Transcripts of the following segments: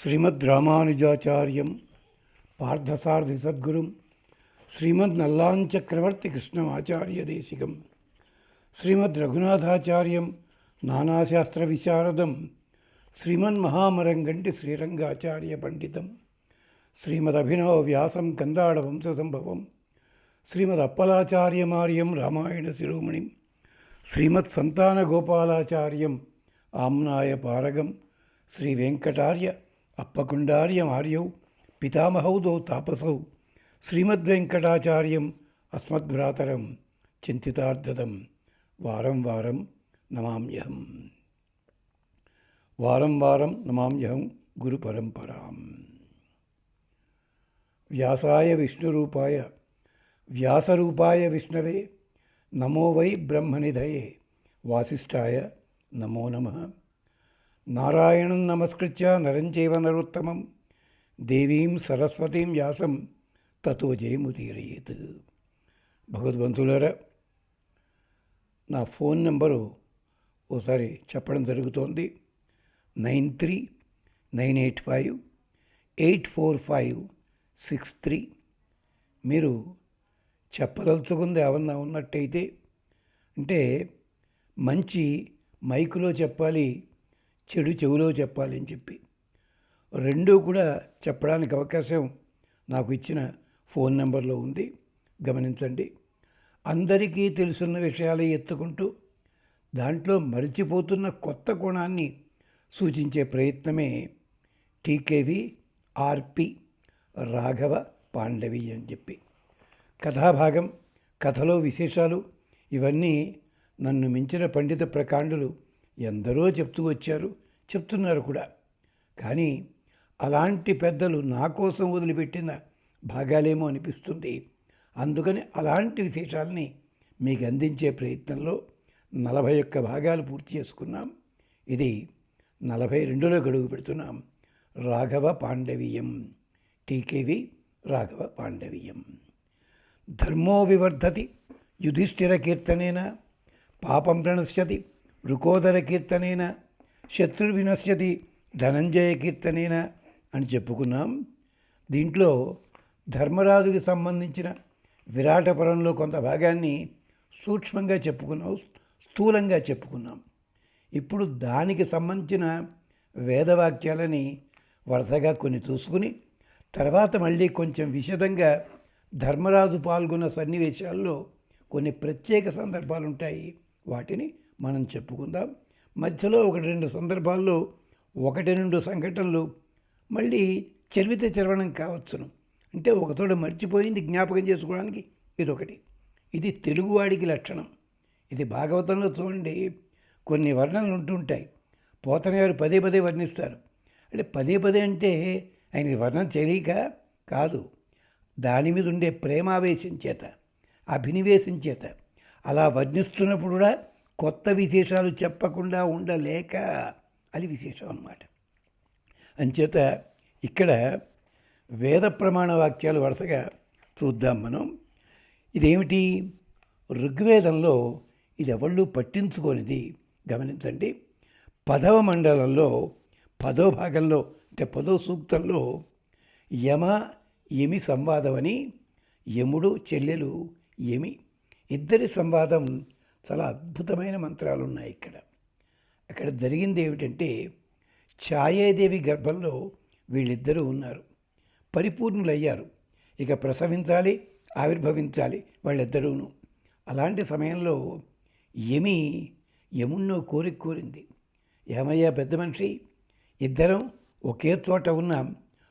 శ్రీమద్ రామానుజాచార్యం పార్థసారథి సద్గురుం శ్రీమద్ నల్లాంచక్రవర్తి కృష్ణమాచార్య దేశికం శ్రీమద్ రఘునాథాచార్యం నానాశాస్త్ర విశారదం శ్రీమన్మహామరంగంటి శ్రీరంగాచార్య పండితం శ్రీమదభినవ వ్యాసం కందాడ వంశసంభవం శ్రీమద్ అప్పలాచార్యమార్యం రామాయణ శిరోమణిం శ్రీమత్ సంతాన గోపాలాచార్యం ఆమ్నాయ పారగం శ్రీ వెంకటార్య అప్పకుండార్యమార్యౌ పితామహౌ దౌ తాపసౌ శ్రీమద్వెంకటాచార్యం అస్మద్భ్రాతరం చింతితార్థదం వారం వారం నమామ్యహం గురు పరంపరాం. వ్యాసాయ విష్ణురూపాయ వ్యాసరూపాయ విష్ణవే నమో వై బ్రహ్మనిధయే వాసిష్ఠాయ నమో నమః. నారాయణం నమస్కృత్య నరం చైవ నరోత్తమం దేవీం సరస్వతీం వ్యాసం తతో జయముదీరయేత్. భగవద్బంధువులారా, నా ఫోన్ నెంబరు ఓసారి చెప్పడం జరుగుతోంది. 93-985-845-63. మీరు చెప్పదలుచుకుంది ఏమన్నా ఉన్నట్టయితే, అంటే మంచి మైకులో చెప్పాలి, చెడు చెవిలో చెప్పాలి అని చెప్పి రెండూ కూడా చెప్పడానికి అవకాశం నాకు ఇచ్చిన ఫోన్ నెంబర్లో ఉంది, గమనించండి. అందరికీ తెలుసున్న విషయాలే ఎత్తుకుంటూ దాంట్లో మరిచిపోతున్న కొత్త కోణాన్ని సూచించే ప్రయత్నమే టీకేవి ఆర్పి రాఘవ పాండవి అని చెప్పి. కథాభాగం, కథలో విశేషాలు ఇవన్నీ నన్ను మించిన పండిత ప్రకాండులు ఎందరో చెప్తూ వచ్చారు, చెప్తున్నారు కూడా. కానీ అలాంటి పెద్దలు నా కోసం వదిలిపెట్టిన భాగాలేమో అనిపిస్తుంది. అందుకని అలాంటి విశేషాలని మీకు అందించే ప్రయత్నంలో 41 భాగాలు పూర్తి చేసుకున్నాం. ఇది 42లో గడువు పెడుతున్నాం. రాఘవ పాండవీయం, టీకేవి రాఘవ పాండవీయం. ధర్మో వివర్ధతి యుధిష్ఠిర కీర్తనేన, పాపం ప్రణశ్యతి వృకోదర కీర్తనేన, శత్రుర్వినశ్యతి ధనంజయ కీర్తనేన అని చెప్పుకున్నాం. దీంట్లో ధర్మరాజుకి సంబంధించిన విరాటపురంలో కొంత భాగాన్ని సూక్ష్మంగా చెప్పుకున్నాం, స్థూలంగా చెప్పుకున్నాం. ఇప్పుడు దానికి సంబంధించిన వేదవాక్యాలని వరుసగా కొన్ని చూసుకుని తర్వాత మళ్ళీ కొంచెం విశదంగా ధర్మరాజు పాల్గొన్న సన్నివేశాల్లో కొన్ని ప్రత్యేక సందర్భాలు ఉంటాయి, వాటిని మనం చెప్పుకుందాం. మధ్యలో 1-2 సందర్భాల్లో 1-2 సంఘటనలు మళ్ళీ చర్వణం కావచ్చును. అంటే ఒకతోడు మర్చిపోయింది జ్ఞాపకం చేసుకోవడానికి ఇదొకటి. ఇది తెలుగువాడికి లక్షణం. ఇది భాగవతంలో చూడండి, కొన్ని వర్ణనలు ఉంటుంటాయి. పోతన గారు పదే వర్ణిస్తారు. అంటే పదే అంటే ఆయనకి వర్ణన చేయలేక కాదు, దాని మీద ఉండే ప్రేమావేశం చేత, అభినివేశం చేత అలా వర్ణిస్తున్నప్పుడు కూడా కొత్త విశేషాలు చెప్పకుండా ఉండలేక అది విశేషం అన్నమాట. అంచేత ఇక్కడ వేద ప్రమాణ వాక్యాలు వరుసగా చూద్దాం మనం. ఇదేమిటి? ఋగ్వేదంలో ఇది ఎవళ్ళు పట్టించుకోనిది. గమనించండి, 10వ మండలంలో 10వ భాగంలో అంటే 10వ సూక్తంలో యమ యమి సంవాదం అని, యముడు చెల్లెలు యమి ఇద్దరి సంవాదం, చాలా అద్భుతమైన మంత్రాలు ఉన్నాయి ఇక్కడ. అక్కడ జరిగింది ఏమిటంటే, ఛాయాదేవి గర్భంలో వీళ్ళిద్దరూ ఉన్నారు, పరిపూర్ణులయ్యారు, ఇక ప్రసవించాలి, ఆవిర్భవించాలి వాళ్ళిద్దరూను. అలాంటి సమయంలో యముణ్ణో కోరింది, ఏమయ్యా పెద్ద మనిషి, ఇద్దరం ఒకే చోట ఉన్నాం,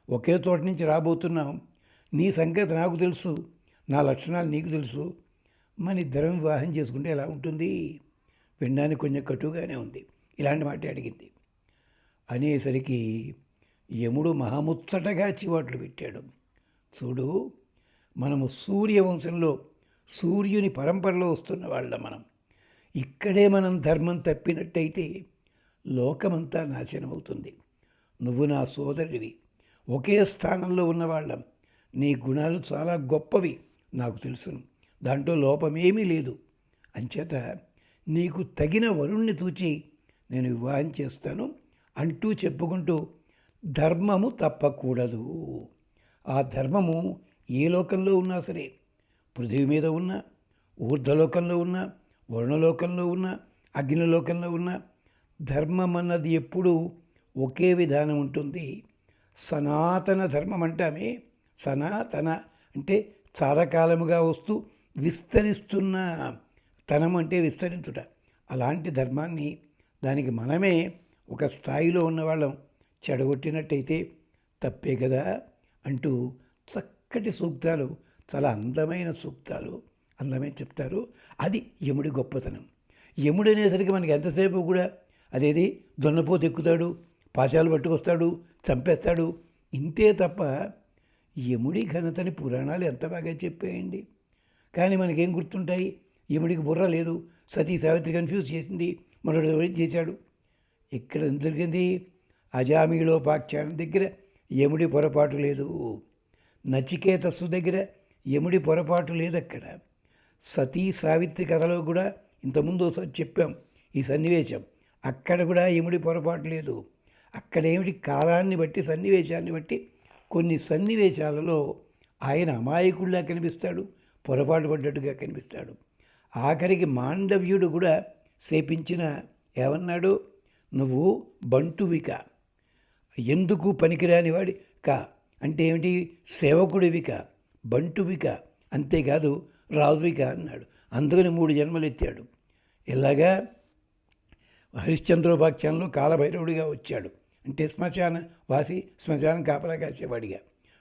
ఒకే చోట నుంచి రాబోతున్నాం, నీ సంగతి నాకు తెలుసు, నా లక్షణాలు నీకు తెలుసు, మన ఇద్దరం వివాహం చేసుకుంటే ఎలా ఉంటుంది? వినడానికి కొంచెం కటుగానే ఉంది. ఇలాంటి మాట అడిగింది. అనేసరికి యముడు మహాముచ్చటగా చివాట్లు పెట్టాడు. చూడు, మనము సూర్యవంశంలో సూర్యుని పరంపరలో వస్తున్న వాళ్ళం. ఇక్కడే మనం ధర్మం తప్పినట్టయితే లోకమంతా నాశనం అవుతుంది. నువ్వు నా సోదరుడివి, ఒకే స్థానంలో ఉన్నవాళ్ళం, నీ గుణాలు చాలా గొప్పవి నాకు తెలుసును, దాంట్లో లోపమేమీ లేదు. అంచేత నీకు తగిన వరుణ్ణి చూచి నేను వివాహం చేస్తాను అంటూ చెప్పుకుంటూ ధర్మము తప్పకూడదు. ఆ ధర్మము ఏ లోకంలో ఉన్నా సరే, పృథివీ మీద ఉన్న, ఊర్ధ్వలోకంలో ఉన్న, వరుణలోకంలో ఉన్న, అగ్నిలోకంలో ఉన్న, ధర్మం అన్నది ఎప్పుడూ ఒకే విధానం ఉంటుంది. సనాతన ధర్మం అంటామే. సనాతన అంటే చాలా కాలముగా వస్తూ విస్తరిస్తున్న, తనం అంటే విస్తరించుట. అలాంటి ధర్మాన్ని దానికి మనమే ఒక స్థాయిలో ఉన్నవాళ్ళం చెడగొట్టినట్టయితే తప్పే కదా అంటూ చక్కటి సూక్తాలు, చాలా అందమైన సూక్తాలు, అందమే చెప్తారు. అది యముడి గొప్పతనం. యముడు అనేసరికి మనకి ఎంతసేపు కూడా అదేది దున్నపోతు ఎక్కుతాడు, పాశాలు పట్టుకొస్తాడు, చంపేస్తాడు, ఇంతే తప్ప యముడి ఘనతని పురాణాలు ఎంత బాగా చెప్పేయండి. కానీ మనకేం గుర్తుంటాయి? యముడికి బుర్ర లేదు, సతీ సావిత్రి కన్ఫ్యూజ్ చేసింది, మనోడు చేశాడు. ఇక్కడ ఎంత జరిగింది? అజామిళోపాఖ్యానం దగ్గర యముడి పొరపాటు లేదు, నచికేతస్సు దగ్గర యముడి పొరపాటు లేదు. అక్కడ సతీ సావిత్రి కథలో కూడా ఇంతకుముందు ఒకసారి చెప్పాం ఈ సన్నివేశం. అక్కడ కూడా యముడి పొరపాటు లేదు. అక్కడ ఏమిటి, కాలాన్ని బట్టి, సన్నివేశాన్ని బట్టి కొన్ని సన్నివేశాలలో ఆయన అమాయకుడిలా కనిపిస్తాడు, పొరపాటు పడ్డట్టుగా కనిపిస్తాడు. ఆఖరికి మాండవ్యుడు కూడా శపించిన ఏమన్నాడు? నువ్వు బంటువిక, ఎందుకు పనికిరాని వాడి కా అంటే ఏమిటి? సేవకుడివిక, బంటువిక, అంతేకాదు రాజువిక అన్నాడు. అందుకని 3 జన్మలు ఎత్తాడు. ఇలాగా హరిశ్చంద్రోపాఖ్యానంలో కాలభైరవుడిగా వచ్చాడు, అంటే శ్మశాన వాసి, శ్మశానం కాపలా కాసేవాడిగా.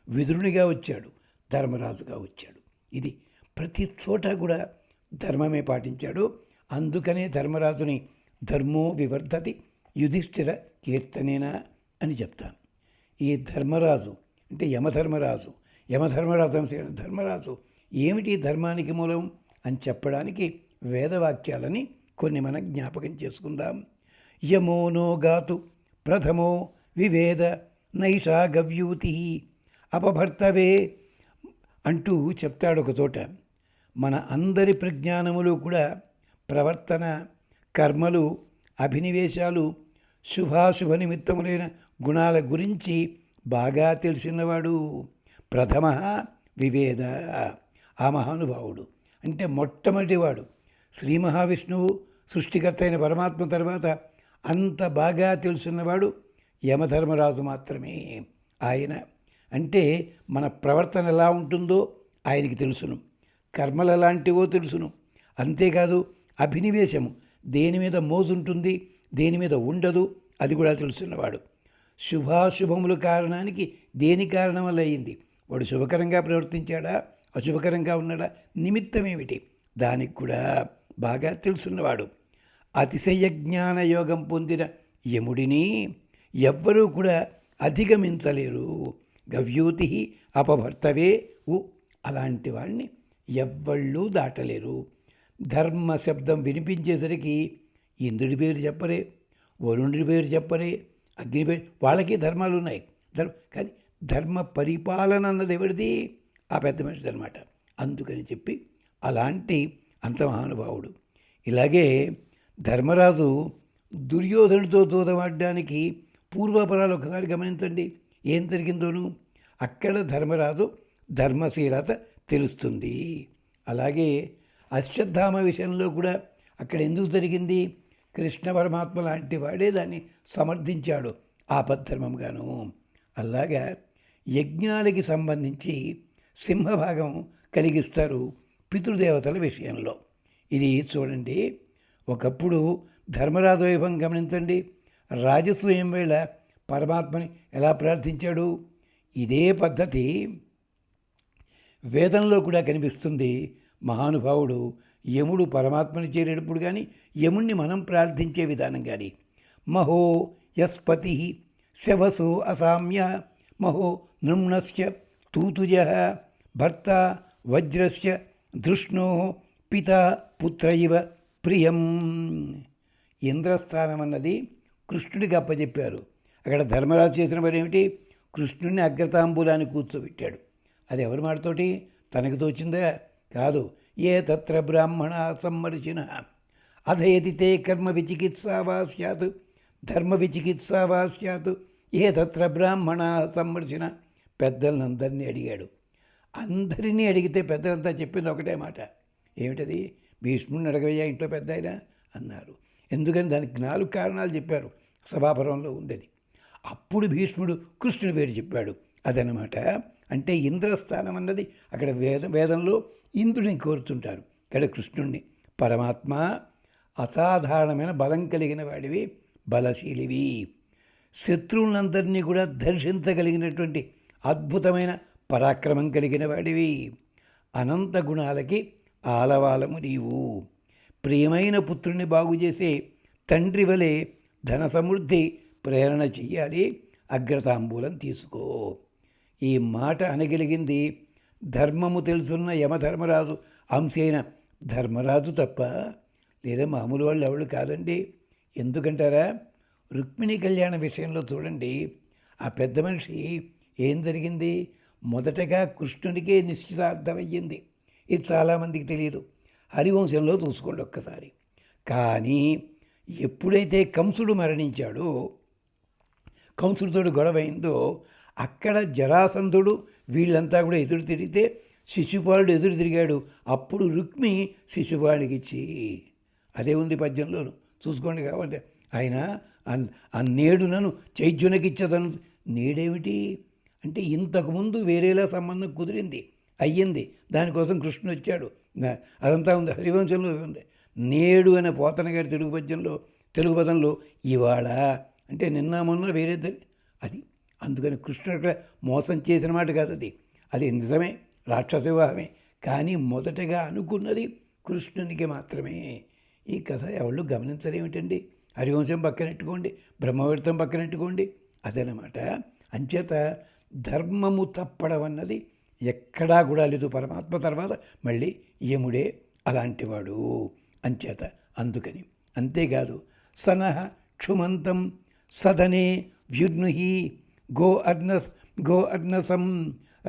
విదురునిగా వచ్చాడు, ధర్మరాజుగా వచ్చాడు. ఇది ప్రతి చోట కూడా ధర్మమే పాటించాడు. అందుకనే ధర్మరాజుని ధర్మో వివర్ధతి యుధిష్ఠిర కీర్తనేనా అని చెప్తాను. ఈ ధర్మరాజు అంటే యమధర్మరాజు, ధర్మరాజు ఏమిటి ధర్మానికి మూలం అని చెప్పడానికి వేదవాక్యాలని కొన్ని మనం జ్ఞాపకం చేసుకుందాం. యమోనో గాతు ప్రథమో వివేద నైషా గవ్యూతి అపభర్తవే అంటూ చెప్తాడు ఒక చోట. మన అందరి ప్రజ్ఞానములు కూడా ప్రవర్తన, కర్మలు, అభినివేశాలు, శుభాశుభ నిమిత్తములైన గుణాల గురించి బాగా తెలిసినవాడు ప్రథమ వివేద. ఆ మహానుభావుడు అంటే మొట్టమొదటివాడు శ్రీ మహావిష్ణువు సృష్టికర్త అయిన పరమాత్మ తర్వాత అంత బాగా తెలుసున్నవాడు యమధర్మరాజు మాత్రమే. ఆయన అంటే మన ప్రవర్తన ఎలా ఉంటుందో ఆయనకి తెలుసును, కర్మలు ఎలాంటివో తెలుసును. అంతేకాదు అభినివేశము, దేని మీద మోజుంటుంది, దేని మీద ఉండదు, అది కూడా తెలుసున్నవాడు. శుభాశుభముల కారణానికి దేని కారణం వల్ల అయింది, వాడు శుభకరంగా ప్రవర్తించాడా, అశుభకరంగా ఉన్నాడా, నిమిత్తమేమిటి, దానికి కూడా బాగా తెలుసున్నవాడు. అతిశయ జ్ఞాన యోగం పొందిన యముడిని ఎవ్వరూ కూడా అధిగమించలేరు. గవ్యూతి అపభర్తవే ఉ, అలాంటి వాడిని ఎవ్వళ్ళు దాటలేరు. ధర్మ శబ్దం వినిపించేసరికి ఇంద్రుడి పేరు చెప్పరే, వరుణుడి పేరు చెప్పరే, అగ్ని పేరు, వాళ్ళకి ధర్మాలు ఉన్నాయి. కానీ ధర్మ పరిపాలన అన్నది ఎవరిది? ఆ పెద్ద మనిషి అనమాట. అందుకని చెప్పి అలాంటి అంత మహానుభావుడు. ఇలాగే ధర్మరాజు దుర్యోధనుడితో దూదమాడడానికి పూర్వపరాలు ఒకసారి గమనించండి, ఏం జరిగిందోను. అక్కడ ధర్మరాజు ధర్మశీలత తెలుస్తుంది. అలాగే అశ్వత్థామ విషయంలో కూడా అక్కడ ఎందుకు జరిగింది? కృష్ణ పరమాత్మ లాంటి వాడే దాన్ని సమర్థించాడు ఆపద్ధర్మంగాను. అలాగా యజ్ఞాలకి సంబంధించి సింహభాగం కలిగిస్తారు పితృదేవతల విషయంలో. ఇది చూడండి, ఒకప్పుడు ధర్మరాజు వైభవం గమనించండి. రాజసూయం వేళ పరమాత్మని ఎలా ప్రార్థించాడు? ఇదే పద్ధతి వేదంలో కూడా కనిపిస్తుంది. మహానుభావుడు యముడు పరమాత్మని చేరేటప్పుడు కానీ, యముణ్ణి మనం ప్రార్థించే విధానం కానీ, మహో యస్పతి శవసో అసామ్య మహో నృమ్ణస్య తూతుజ భర్త వజ్రస్య ధృష్ణో పిత పుత్ర ఇవ ప్రియం. ఇంద్రస్థానం అన్నది కృష్ణుడికి అప్పచెప్పారు. అక్కడ ధర్మరాజు చేసిన పని ఏమిటి? కృష్ణుడిని అగ్రతాంబూలాన్ని కూర్చోబెట్టాడు. అది ఎవరి మాటతోటి? తనకు తోచిందా? కాదు. ఏ తత్ర బ్రాహ్మణ సమ్మర్శిన అధయతి తే కర్మ విచికిత్సా వా స్యాత్ ధర్మ విచికిత్సా వా స్యాత్ ఏ తత్ర బ్రాహ్మణ సంవర్షణ పెద్దలందరినీ అడిగాడు. అందరినీ అడిగితే పెద్దలంతా చెప్పింది ఒకటే మాట. ఏమిటది? భీష్ముడిని అడగవయ్యా ఇంట్లో పెద్ద ఆయన అన్నారు. ఎందుకని దానికి 4 కారణాలు చెప్పారు. సభాపర్వంలో ఉందని. అప్పుడు భీష్ముడు కృష్ణుని పేరు చెప్పాడు. అదనమాట. అంటే ఇంద్రస్థానం అన్నది అక్కడ వేదంలో ఇంద్రుడిని కోరుతుంటారు, ఇక్కడ కృష్ణుణ్ణి. పరమాత్మ అసాధారణమైన బలం కలిగిన వాడివి, బలశీలివి, శత్రువులందరినీ కూడా దర్శించగలిగినటువంటి అద్భుతమైన పరాక్రమం కలిగిన వాడివి, అనంత గుణాలకి ఆలవాలము నీవు, ప్రియమైన పుత్రుని బాగు చేసే తండ్రి వలె ధన సమృద్ధి ప్రేరణ చెయ్యాలి, అగ్రతాంబూలం తీసుకో. ఈ మాట అనగలిగింది ధర్మము తెలుసున్న యమధర్మరాజు అంశైన ధర్మరాజు తప్ప లేదా మామూలు వాళ్ళు ఎవరు కాదండి. ఎందుకంటారా? రుక్మిణి కళ్యాణ విషయంలో చూడండి, ఆ పెద్ద మనిషి ఏం జరిగింది? మొదటగా కృష్ణుడికే నిశ్చితార్థమయ్యింది. ఇది చాలామందికి తెలియదు. హరివంశంలో చూసుకోండి ఒక్కసారి. కానీ ఎప్పుడైతే కంసుడు మరణించాడో, కంసుడితో గొడవైందో, అక్కడ జరాసంధుడు వీళ్ళంతా కూడా ఎదురు తిరిగితే శిశుపాలుడు ఎదురు తిరిగాడు. అప్పుడు రుక్మి శిశుపాలుడికి ఇచ్చి, అదే ఉంది పద్యంలోను చూసుకోండి. కావాలి ఆయన ఆ నేడునను చైద్యునకిచ్చదను. నేడేమిటి అంటే ఇంతకుముందు వేరేలా సంబంధం కుదిరింది, అయ్యింది, దానికోసం కృష్ణుడు వచ్చాడు. అదంతా ఉంది, హరివంశంలో ఉంది. నేడు అనే పోతన గారి తెలుగు పదంలో ఇవాళ అంటే నిన్న మొన్న వేరే అది. అందుకని కృష్ణుడు అక్కడ మోసం చేసిన మాట కాదు అది, అది నిజమే, రాక్షస వివాహమే. కానీ మొదటగా అనుకున్నది కృష్ణునికి మాత్రమే. ఈ కథ ఎవళ్ళు గమనించరేమిటండి? హరివంశం పక్కనెట్టుకోండి, బ్రహ్మవర్తం పక్కనెట్టుకోండి, అదనమాట. అంచేత ధర్మము తప్పడం అన్నది ఎక్కడా కూడా లేదు. పరమాత్మ తర్వాత మళ్ళీ యముడే అలాంటివాడు. అంచేత అందుకని అంతేకాదు, సనః క్షుమంతం సదనే వ్యుర్నుహి గో అర్నసం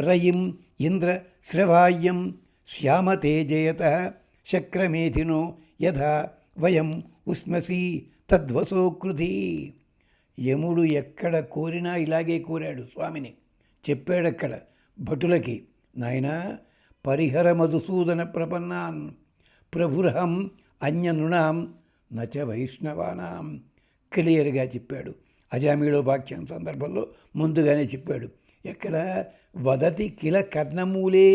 రయిం ఇంద్ర శ్రవాయ్యం శ్యామతే జయత శక్రమేధినో యథా వయం ఉస్మసి తద్వసోకృతి. యముడు ఎక్కడ కోరినా ఇలాగే కోరాడు స్వామిని. చెప్పాడక్కడ భటులకి, నాయనా పరిహర మధుసూదన ప్రపన్నాన్ ప్రభురహం అన్యనృణాం నచ వైష్ణవానాం. క్లియర్గా చెప్పాడు. అజామీళోపాఖ్యాన సందర్భంలో ముందుగానే చెప్పాడు. ఎక్కడ వదతి కిల కర్ణమూలే.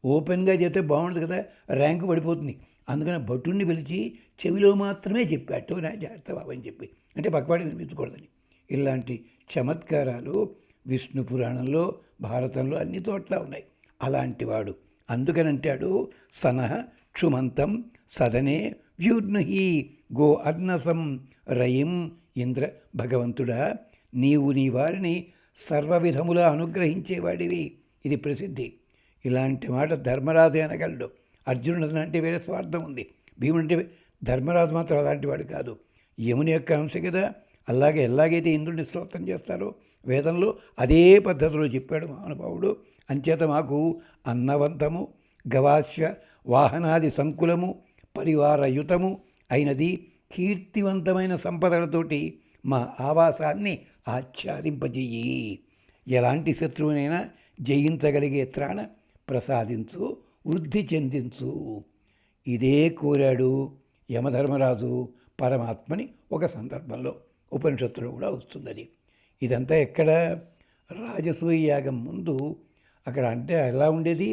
ఓపెన్గా చెప్తే బాగుండదు కదా, ర్యాంకు పడిపోతుంది. అందుకని భటుణ్ణి పిలిచి చెవిలో మాత్రమే చెప్పాడు, నా జాగ్రత్త బాబు అని చెప్పి, అంటే పక్కవాడి వినిపించకూడదని. ఇలాంటి చమత్కారాలు విష్ణు పురాణంలో, భారతంలో అన్ని చోట్ల ఉన్నాయి. అలాంటి వాడు. అందుకనంటాడు సనః క్షుమంతం సదనే వ్యూర్నుహి గో అర్నసం రయిం. ఇంద్ర భగవంతుడా, నీవు నీ వారిని సర్వవిధములా అనుగ్రహించేవాడివి. ఇది ప్రసిద్ధి. ఇలాంటి మాట ధర్మరాజు అనగలడు. అర్జునుడు అంటే వేరే స్వార్థం ఉంది. భీముడు అంటే, ధర్మరాజు మాత్రం అలాంటి వాడు కాదు. యముని యొక్క అంశ కదా. అలాగే ఎలాగైతే ఇంద్రుడిని స్తోత్రం చేస్తారో వేదంలో అదే పద్ధతిలో చెప్పాడు మహానుభావుడు. అంచేత మాకు అన్నవంతము గవాశ్వ వాహనాది సంకులము పరివారయుతము అయినది కీర్తివంతమైన సంపదలతోటి మా ఆవాసాన్ని ఆచ్ఛాదింపజేయి. ఎలాంటి శత్రువునైనా జయించగలిగే త్రాణ ప్రసాదించు, వృద్ధి చెందించు. ఇదే కోరాడు యమధర్మరాజు పరమాత్మని ఒక సందర్భంలో. ఉపనిషత్తులో కూడా వస్తున్నది. ఇదంతా ఎక్కడ? రాజసూయ యాగం ముందు అక్కడ. అంటే ఎలా ఉండేది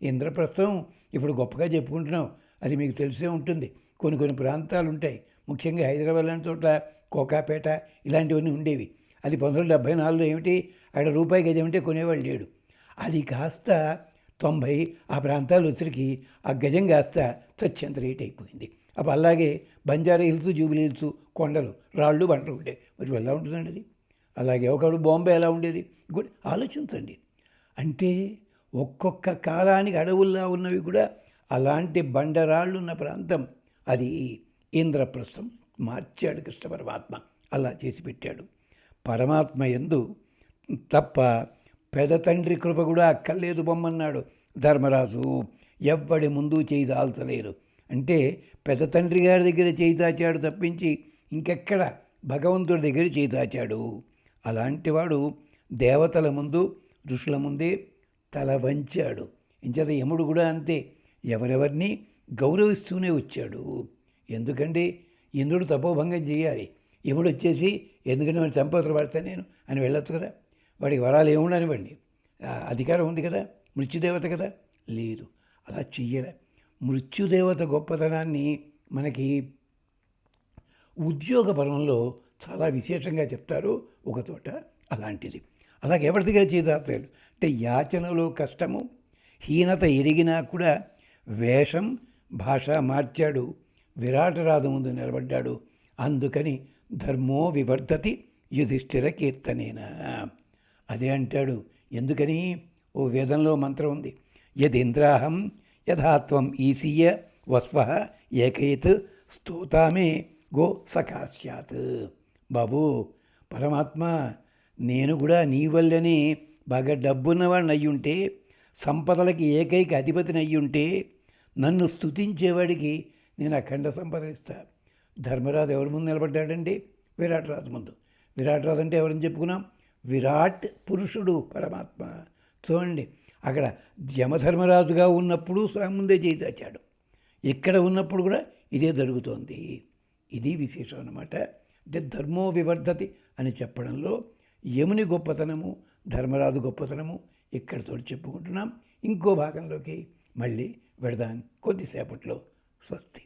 ఇంద్రప్రస్థం? ఇప్పుడు గొప్పగా చెప్పుకుంటున్నాం, అది మీకు తెలిసే ఉంటుంది. కొన్ని ప్రాంతాలు ఉంటాయి, ముఖ్యంగా హైదరాబాద్ లాంటి చోట్ల కోకాపేట ఇలాంటివన్నీ ఉండేవి. అది 1974లో ఏమిటి, అక్కడ రూపాయి గది ఏమిటి కొనేవాళ్ళు లేడు. అది కాస్త 90 ఆ ప్రాంతాలు వచ్చరికి ఆ గజం కాస్త స్వచ్ఛంత రేట్ అయిపోయింది. అప్పుడు అలాగే బంజారా హిల్స్, జూబిలీ హిల్స్, కొండలు, రాళ్ళు, బండలు ఉండేవి. మరి ఎలా ఉంటుందండి అది? అలాగే ఒకడు బాంబే ఎలా ఉండేది? కూడా ఆలోచించండి. అంటే ఒక్కొక్క కాలానికి అడవుల్లో ఉన్నవి కూడా అలాంటి బండరాళ్ళు ఉన్న ప్రాంతం అది. ఇంద్రప్రస్థం మార్చాడు కృష్ణ పరమాత్మ, అలా చేసి పెట్టాడు. పరమాత్మ యందు తప్ప పెదతండ్రి కృప కూడా అక్కర్లేదు బొమ్మన్నాడు ధర్మరాజు. ఎవ్వడి ముందు చేయి దాల్చలేరు. అంటే పెదతండ్రి గారి దగ్గర చేయి దాచాడు తప్పించి ఇంకెక్కడ భగవంతుడి దగ్గర చేయి దాచాడు. అలాంటివాడు దేవతల ముందు ఋషుల ముందే తల వంచాడు. ఇంచేత యముడు కూడా అంతే, ఎవరెవరిని గౌరవిస్తూనే వచ్చాడు. ఎందుకంటే ఇంద్రుడు తపోభంగం చేయాలి, యముడు వచ్చేసి ఎందుకంటే వాడిని చంపవతలు పడతా నేను అని వెళ్ళొచ్చు కదా, వాడికి వరాలు ఏముండనివ్వండి, అధికారం ఉంది కదా, మృత్యుదేవత కదా, లేదు అలా చెయ్యలే. మృత్యుదేవత గొప్పతనాన్ని మనకి ఉద్యోగ పరంలో చాలా విశేషంగా చెప్తారు ఒక చోట. అలాంటిది అలాగే ఎవరిదిగా చేతాడు అంటే యాచనలో కష్టము, హీనత ఎరిగినా కూడా వేషం భాష మార్చాడు, విరాటరాజు ముందు నిలబడ్డాడు. అందుకని ధర్మో వివర్ధతి యుధిష్ఠిర కీర్తనేనా. అదే అంటాడు. ఎందుకని ఓ వేదంలో మంత్రం ఉంది, యదింద్రాహం యథాత్వం ఈసీయ వస్వ ఏకైత్ స్తోతామే గో సఖాస్యాత్. బాబు పరమాత్మ, నేను కూడా నీ వల్లనే బాగా డబ్బున్నవాడిని అయ్యుంటే, సంపదలకి ఏకైక అధిపతిని అయ్యుంటే, నన్ను స్తుతించేవాడికి నేను అఖండ సంపద ఇస్తా. ధర్మరాజు ఎవరి ముందు నిలబడ్డాడండి? విరాటరాజు ముందు. విరాటరాజు అంటే ఎవరిని చెప్పుకున్నాం? విరాట్ పురుషుడు పరమాత్మ. చూడండి, అక్కడ యమధర్మరాజుగా ఉన్నప్పుడు ముందే చేయి చాచాడు, ఇక్కడ ఉన్నప్పుడు కూడా ఇదే జరుగుతోంది. ఇది విశేషం అన్నమాట. అంటే ధర్మో వివర్ధతి అని చెప్పడంలో యముని గొప్పతనము, ధర్మరాజు గొప్పతనము ఇక్కడితో చెప్పుకుంటున్నాం. ఇంకో భాగంలోకి మళ్ళీ వెడదాం కొద్దిసేపట్లో. స్వస్తి.